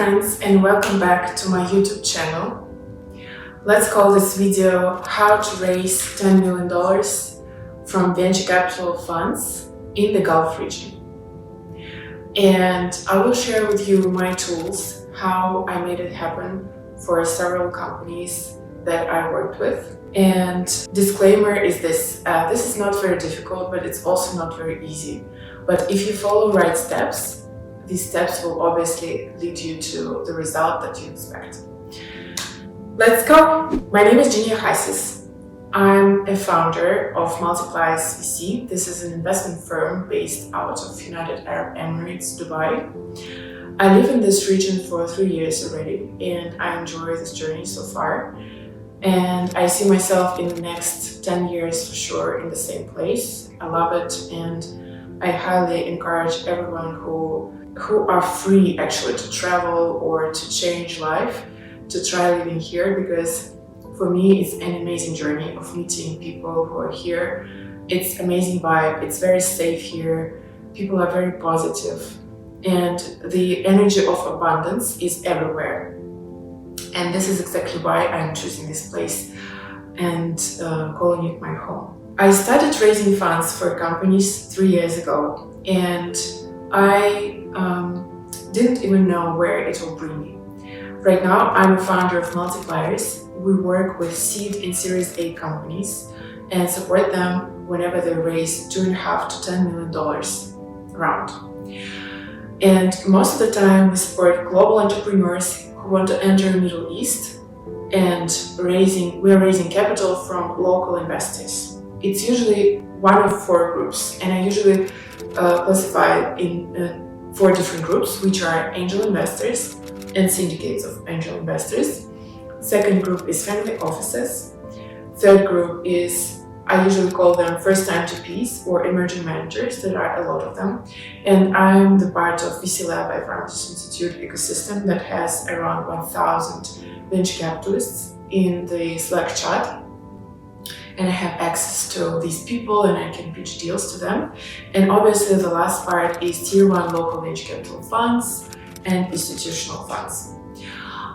friends, and welcome back to my YouTube channel. Let's call this video How to Raise $10 million from Venture Capital Funds in the Gulf region. And I will share with you my tools, how I made it happen for several companies that I worked with. And disclaimer is this is not very difficult, but it's also not very easy. But if you follow right steps, these steps will obviously lead you to the result that you expect. Let's go! My name is Gulf VCs. I'm a founder of Optimising VC. This is an investment firm based out of United Arab Emirates, Dubai. I live in this region for 3 years already, and I enjoy this journey so far. And I see myself in the next 10 years for sure in the same place. I love it, and I highly encourage everyone who are free actually to travel or to change life to try living here, because for me it's an amazing journey of meeting people who are here. It's amazing vibe, it's very safe here, people are very positive, and the energy of abundance is everywhere. And this is exactly why I'm choosing this place and calling it my home. I started raising funds for companies 3 years ago, and I didn't even know where it will bring me. Right now, I'm a founder of Multipliers. We work with seed and Series A companies and support them whenever they raise $2.5 to $10 million around. And most of the time, we support global entrepreneurs who want to enter the Middle East, and we're raising capital from local investors. It's usually one of 4 groups, and I usually classify in 4 different groups, which are angel investors and syndicates of angel investors. Second group is family offices. Third group is, I usually call them first-time TPs or emerging managers. There are a lot of them. And I'm the part of VC Lab Advantage Institute ecosystem that has around 1,000 venture capitalists in the Slack chat. And I have access to these people and I can pitch deals to them. And obviously the last part is tier 1 local venture capital funds and institutional funds.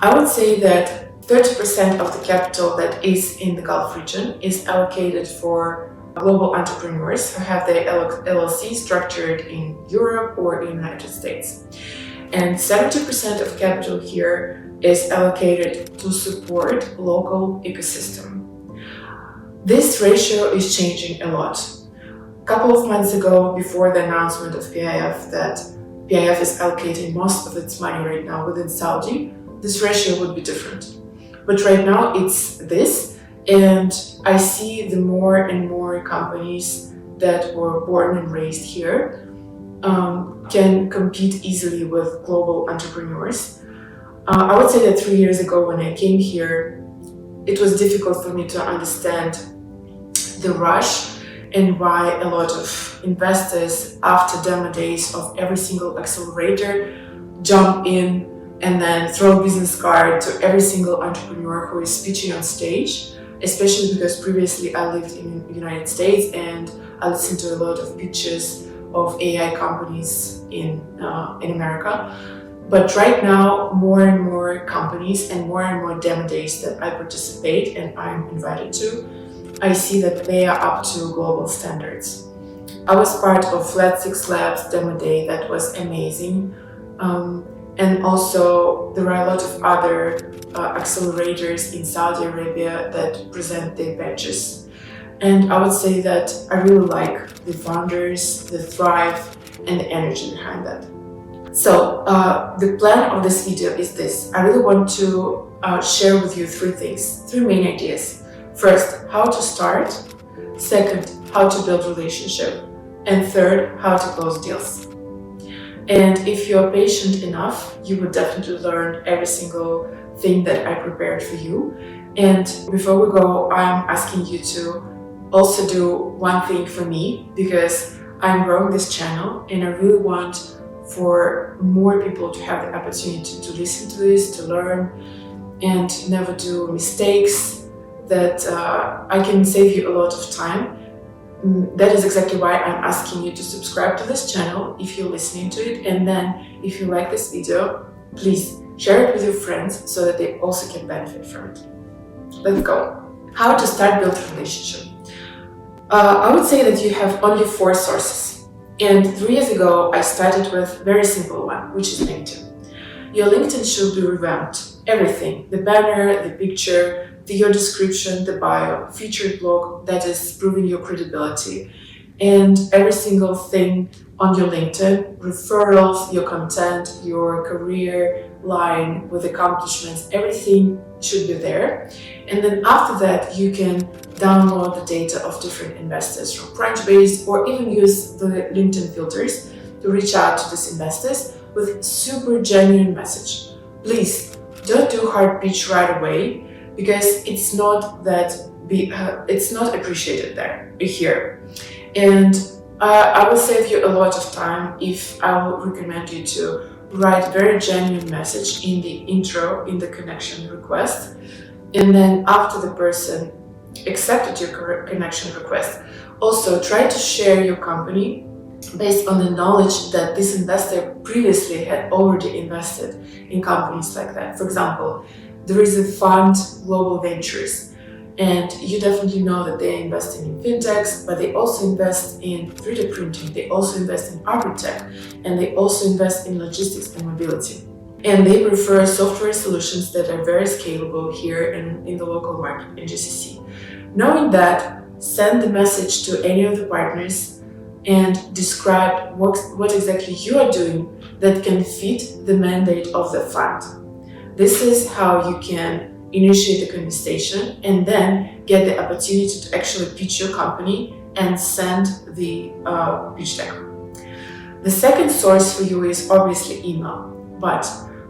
I would say that 30% of the capital that is in the Gulf region is allocated for global entrepreneurs who have their LLC structured in Europe or in the United States. And 70% of capital here is allocated to support local ecosystem. This ratio is changing a lot. A couple of months ago, before the announcement of PIF that PIF is allocating most of its money right now within Saudi, this ratio would be different. But right now it's this, and I see the more and more companies that were born and raised here can compete easily with global entrepreneurs. I would say that 3 years ago when I came here, it was difficult for me to understand the rush and why a lot of investors, after demo days of every single accelerator, jump in and then throw a business card to every single entrepreneur who is pitching on stage, especially because previously I lived in the United States and I listened to a lot of pitches of AI companies in America. But right now, more and more companies and more demo days that I participate and I'm invited to, I see that they are up to global standards. I was part of Flat 6 Labs demo day that was amazing. And also there are a lot of other accelerators in Saudi Arabia that present their badges. And I would say that I really like the founders, the thrive, and the energy behind that. So the plan of this video is this. I really want to share with you 3 things, 3 main ideas. First, how to start. Second, how to build relationship. And third, how to close deals. And if you're patient enough, you will definitely learn every single thing that I prepared for you. And before we go, I'm asking you to also do one thing for me, because I'm growing this channel and I really want for more people to have the opportunity to listen to this, to learn, and never do mistakes, that I can save you a lot of time. That is exactly why I'm asking you to subscribe to this channel if you're listening to it, and then if you like this video, Please share it with your friends so that they also can benefit from it. Let's go. How to start building a relationship. I would say that you have only 4 sources. And 3 years ago, I started with a very simple one, which is LinkedIn. Your LinkedIn should be revamped. Everything, the banner, the picture, your description, the bio, featured blog that is proving your credibility, and every single thing on your LinkedIn, referrals, your content, your career line with accomplishments, everything should be there. And then after that, you can download the data of different investors from Crunchbase, or even use the LinkedIn filters to reach out to these investors with super genuine message. Please don't do hard pitch right away, because it's not appreciated here. And I will save you a lot of time if I will recommend you to write very genuine message in the intro, in the connection request. And then after the person accepted your connection request, also try to share your company based on the knowledge that this investor previously had already invested in companies like that. For example, there is a fund, Global Ventures, and you definitely know that they're investing in fintechs, but they also invest in 3D printing, they also invest in agri-tech, and they also invest in logistics and mobility. And they prefer software solutions that are very scalable here in the local market in GCC. Knowing that, send the message to any of the partners and describe what exactly you are doing that can fit the mandate of the fund. This is how you can initiate the conversation and then get the opportunity to actually pitch your company and send the pitch deck. The second source for you is obviously email, but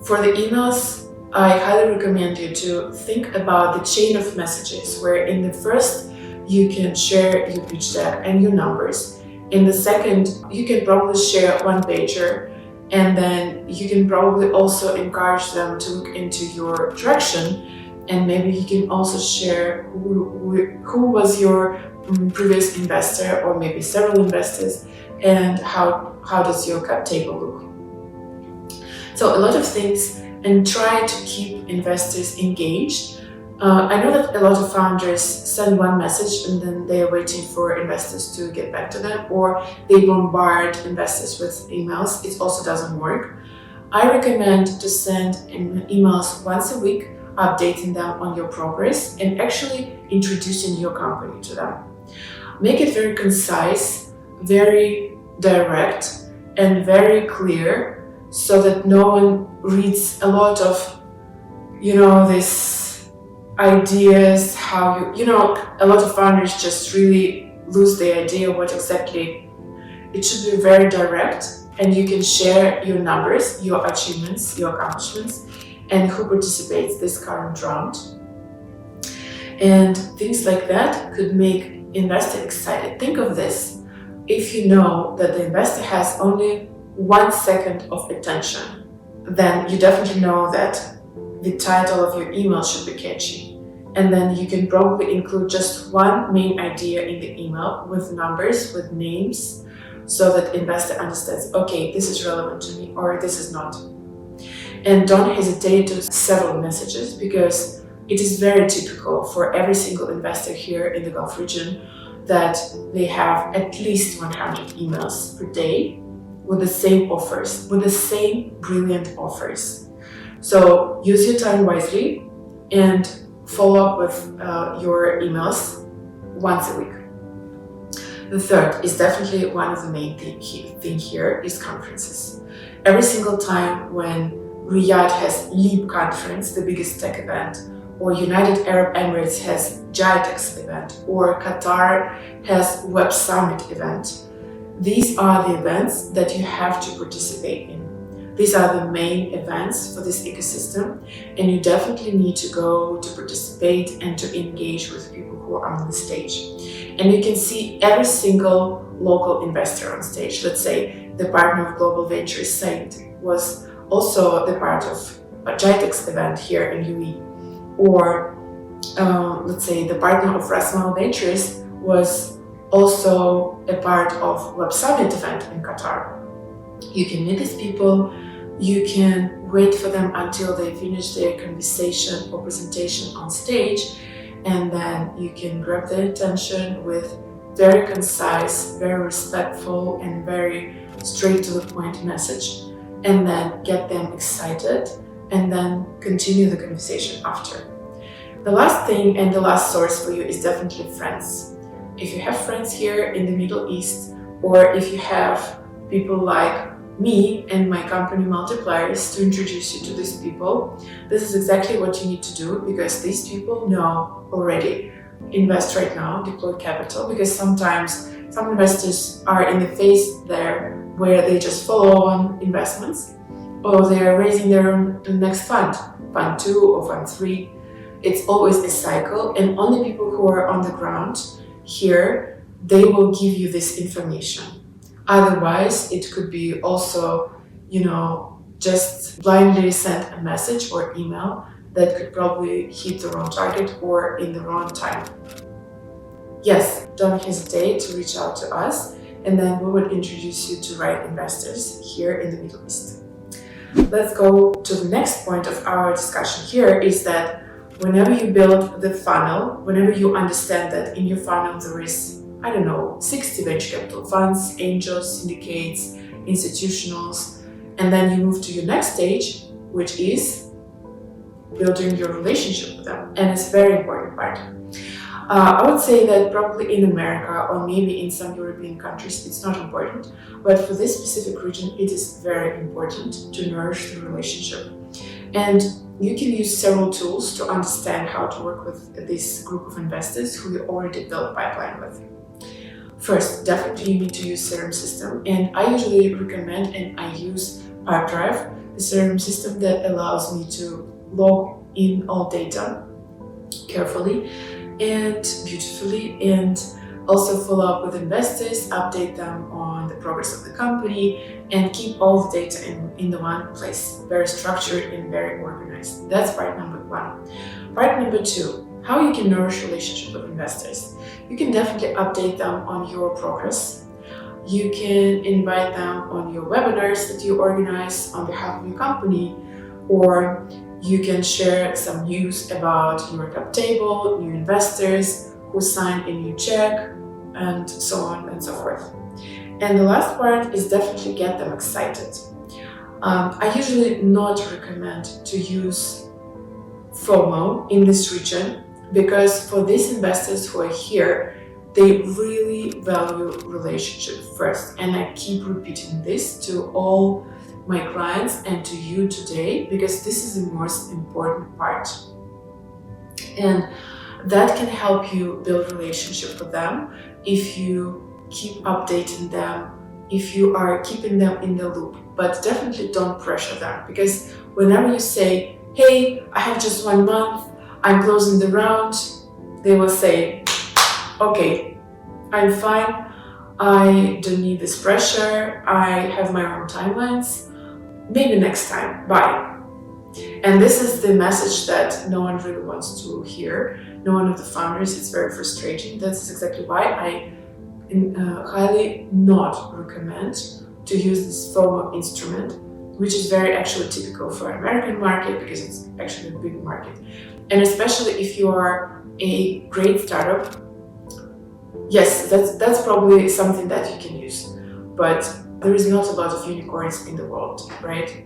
for the emails, I highly recommend you to think about the chain of messages, where in the first you can share your pitch deck and your numbers. In the second, you can probably share one pager, and then you can probably also encourage them to look into your traction, and maybe you can also share who was your previous investor, or maybe several investors, and how does your cap table look. So a lot of things, and try to keep investors engaged. I know that a lot of founders send one message and then they are waiting for investors to get back to them, or they bombard investors with emails. It also doesn't work. I recommend to send emails once a week, updating them on your progress and actually introducing your company to them. Make it very concise, very direct, and very clear, so that no one reads a lot of, these ideas, how a lot of founders just really lose the idea what exactly. It should be very direct, and you can share your numbers, your achievements, your accomplishments, and who participates this current round. And things like that could make investor excited. Think of this. If you know that the investor has only 1 second of attention, then you definitely know that the title of your email should be catchy. And then you can probably include just one main idea in the email with numbers, with names, so that investor understands, okay, this is relevant to me, or this is not. And don't hesitate to several messages, because it is very typical for every single investor here in the Gulf region that they have at least 100 emails per day with the same offers, with the same brilliant offers. So use your time wisely and follow up with your emails once a week. The third is definitely one of the main thing here is conferences. Every single time when Riyadh has LEAP conference, the biggest tech event, or United Arab Emirates has GITEX event, or Qatar has Web Summit event, these are the events that you have to participate in. These are the main events for this ecosystem, and you definitely need to go to participate and to engage with people who are on the stage. And you can see every single local investor on stage. Let's say the partner of Global Ventures, Said, was also the part of a GITEX event here in UAE. Or let's say the partner of Rasmal Ventures was also a part of Web Summit event in Qatar. You can meet these people, You can wait for them until they finish their conversation or presentation on stage, and then you can grab their attention with very concise, very respectful, and very straight to the point message, and then get them excited, and then continue the conversation after. The last thing and the last source for you is definitely friends. If you have friends here in the Middle East, or if you have people like me and my company multipliers to introduce you to these people, this is exactly what you need to do, because these people know already invest right now, deploy capital, because sometimes some investors are in the phase there where they just follow on investments, or they are raising their own next fund 2 or fund 3. It's always a cycle, and only people who are on the ground here, they will give you this information. Otherwise, it could be also, just blindly send a message or email that could probably hit the wrong target or in the wrong time. Yes, don't hesitate to reach out to us, and then we will introduce you to right investors here in the Middle East. Let's go to the next point of our discussion here, is that whenever you build the funnel, whenever you understand that in your funnel there is, 60 venture capital funds, angels, syndicates, institutionals, and then you move to your next stage, which is building your relationship with them. And it's a very important part. I would say that probably in America or maybe in some European countries, it's not important, but for this specific region, it is very important to nourish the relationship. And you can use several tools to understand how to work with this group of investors who you already built pipeline with. First, definitely you need to use CRM system, and I usually recommend and I use Pipedrive, the CRM system that allows me to log in all data carefully and beautifully, and also follow up with investors, update them on the progress of the company, and keep all the data in the one place, very structured and very organized. That's part number 1. Part number 2, how you can nourish relationship with investors. You can definitely update them on your progress. You can invite them on your webinars that you organize on behalf of your company, or you can share some news about your cap table, new investors who signed a new check, and so on and so forth. And the last part is definitely get them excited. I usually not recommend to use FOMO in this region, because for these investors who are here, they really value relationship first. And I keep repeating this to all my clients and to you today, because this is the most important part. And that can help you build relationship with them if you keep updating them, if you are keeping them in the loop. But definitely don't pressure them, because whenever you say, hey, I have just 1 month, I'm closing the round, they will say, okay, I'm fine, I don't need this pressure, I have my own timelines, maybe next time, bye. And this is the message that no one really wants to hear, no one of the founders. It's very frustrating. That's exactly why I highly not recommend to use this FOMO instrument, which is very actually typical for American market, because it's actually a big market. And especially if you are a great startup, yes, that's probably something that you can use. But there is not a lot of unicorns in the world, right?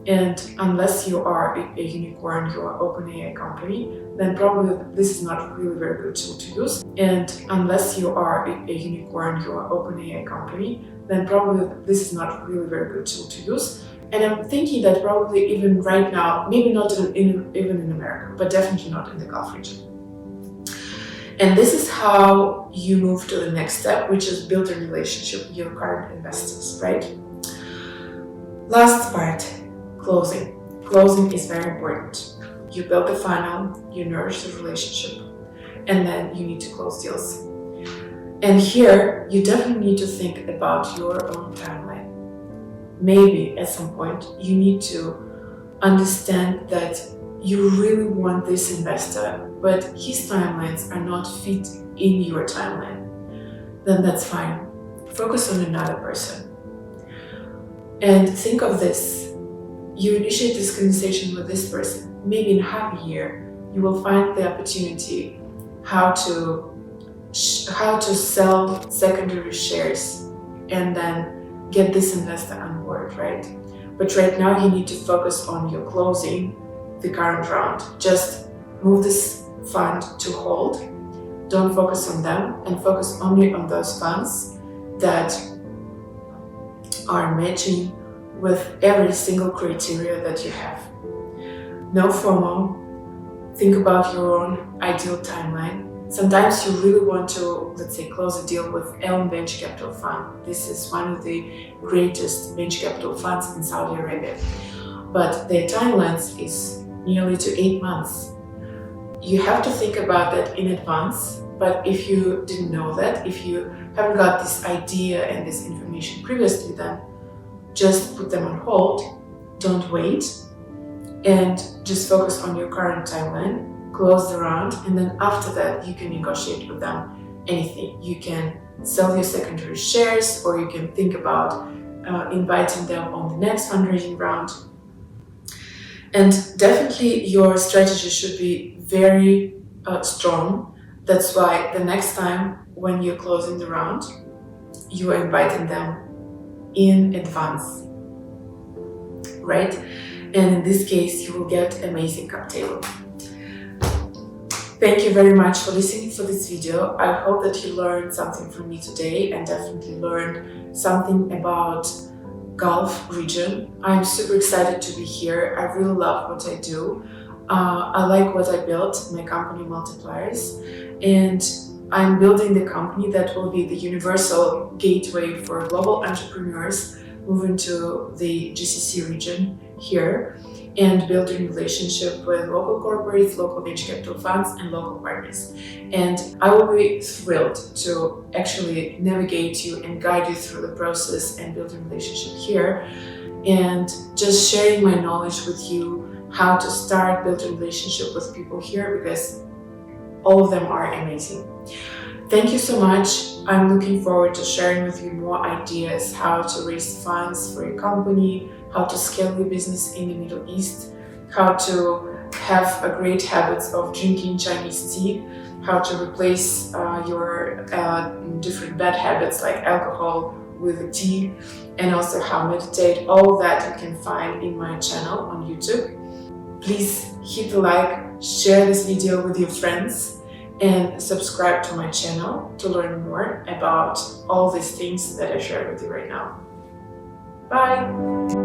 And unless you are a unicorn, you are OpenAI company, then probably this is not really very good tool to use. And unless you are a unicorn, you are OpenAI company, then probably this is not really very good tool to use. And I'm thinking that probably even right now, maybe not even in America, but definitely not in the Gulf region. And this is how you move to the next step, which is build a relationship with your current investors, right? Last part, closing. Closing is very important. You build the funnel, you nourish the relationship, and then you need to close deals. And here, you definitely need to think about your own timeline. Maybe at some point, you need to understand that you really want this investor, but his timelines are not fit in your timeline. Then that's fine. Focus on another person. And think of this. you initiate this conversation with this person, maybe in half a year, you will find the opportunity how to sell secondary shares and then get this investor on board, right? But right now you need to focus on your closing the current round. Just move this fund to hold. Don't focus on them and focus only on those funds that are matching with every single criteria that you have. No FOMO. Think about your own ideal timeline. Sometimes you really want to, let's say, close a deal with Elm Venture Capital Fund. This is one of the greatest venture capital funds in Saudi Arabia. But their timelines is nearly to 8 months. You have to think about that in advance. But if you didn't know that, if you haven't got this idea and this information previously, then just put them on hold, don't wait, and just focus on your current timeline, close the round, and then after that you can negotiate with them anything. You can sell your secondary shares, or you can think about inviting them on the next fundraising round. And definitely your strategy should be very strong. That's why the next time when you're closing the round, you are inviting them in advance, right? And in this case, you will get amazing cap table. Thank you very much for listening for this video. I hope that you learned something from me today and definitely learned something about Gulf region. I'm super excited to be here. I really love what I do. I like what I built, my company Multipliers, and I'm building the company that will be the universal gateway for global entrepreneurs moving to the GCC region here and building relationship with local corporates, local venture capital funds, and local partners. And I will be thrilled to actually navigate you and guide you through the process and building relationship here, and just sharing my knowledge with you how to start building relationship with people here, because all of them are amazing. Thank you so much. I'm looking forward to sharing with you more ideas how to raise funds for your company, how to scale your business in the Middle East, how to have a great habits of drinking Chinese tea, how to replace your different bad habits like alcohol with tea, and also how to meditate. All that you can find in my channel on YouTube. Please hit the like, share this video with your friends, and subscribe to my channel to learn more about all these things that I share with you right now. Bye!